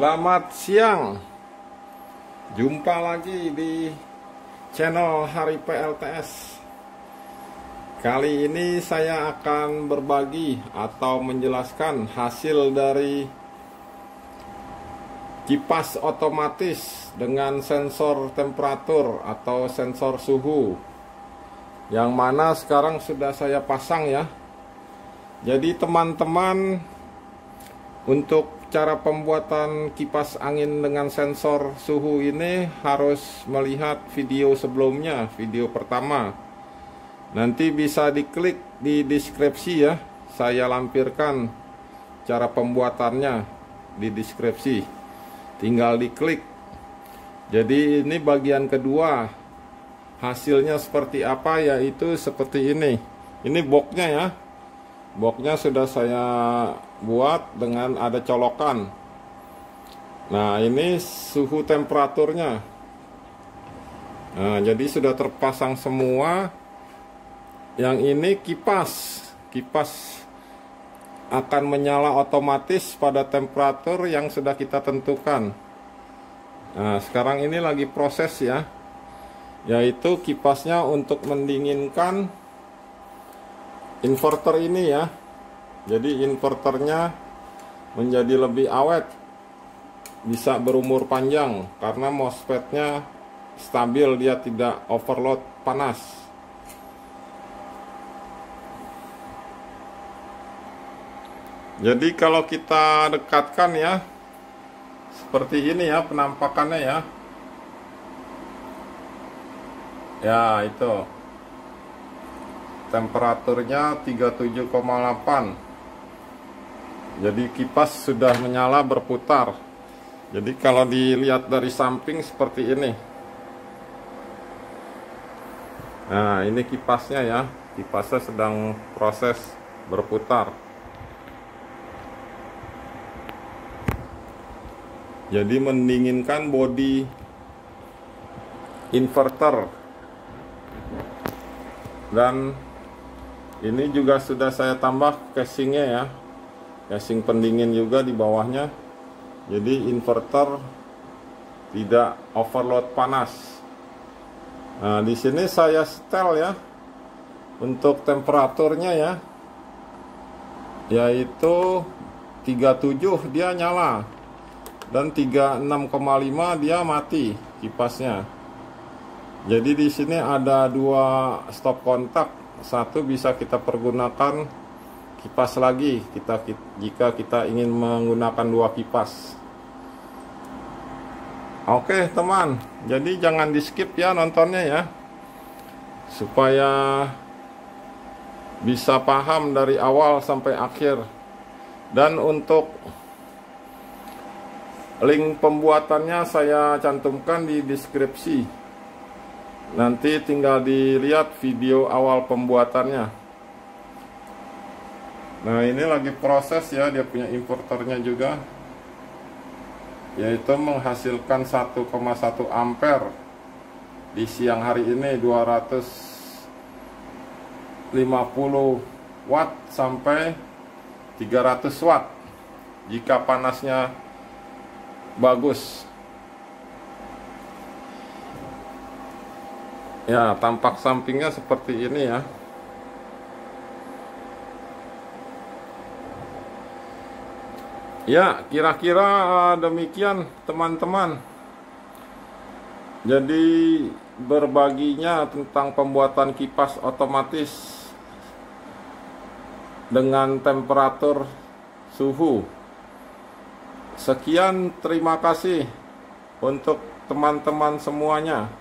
Selamat siang. Jumpa lagi di channel Hari PLTS. Kali ini saya akan berbagi atau menjelaskan hasil dari kipas otomatis dengan sensor temperatur atau sensor suhu, yang mana sekarang sudah saya pasang ya. Jadi teman-teman, untuk cara pembuatan kipas angin dengan sensor suhu ini harus melihat video sebelumnya, video pertama. Nanti bisa diklik di deskripsi ya. Saya lampirkan cara pembuatannya di deskripsi. Tinggal diklik. Jadi ini bagian kedua. Hasilnya seperti apa, yaitu seperti ini. Ini boxnya ya. Boxnya sudah saya buat dengan ada colokan. Nah, ini suhu temperaturnya. Nah, jadi sudah terpasang semua. Yang ini kipas. Kipas akan menyala otomatis pada temperatur yang sudah kita tentukan. Nah, sekarang ini lagi proses ya. Yaitu kipasnya untuk mendinginkan inverter ini ya. Jadi inverternya menjadi lebih awet, bisa berumur panjang karena MOSFET-nya stabil, dia tidak overload panas. Jadi kalau kita dekatkan ya, seperti ini ya penampakannya ya. Ya, itu temperaturnya 37,8. Jadi kipas sudah menyala berputar. Jadi kalau dilihat dari samping seperti ini. Nah, ini kipasnya ya. Kipasnya sedang proses berputar. Jadi mendinginkan bodi inverter. Dan ini juga sudah saya tambah casingnya ya. Casing pendingin juga di bawahnya. Jadi inverter tidak overload panas. Nah, di sini saya setel ya. Untuk temperaturnya ya. Yaitu 37 dia nyala. Dan 36,5 dia mati kipasnya. Jadi di sini ada dua stop kontak. Satu bisa kita pergunakan kipas lagi jika kita ingin menggunakan dua kipas. Oke teman, jadi jangan di skip ya nontonnya ya, supaya bisa paham dari awal sampai akhir. Dan untuk link pembuatannya saya cantumkan di deskripsi. Nanti tinggal dilihat video awal pembuatannya. Nah, ini lagi proses ya, dia punya inverternya juga, yaitu menghasilkan 1,1 ampere di siang hari ini, 250 watt sampai 300 watt jika panasnya bagus. Ya, tampak sampingnya seperti ini ya. Ya, kira-kira demikian teman-teman. Jadi berbaginya tentang pembuatan kipas otomatis dengan temperatur suhu. Sekian, terima kasih untuk teman-teman semuanya.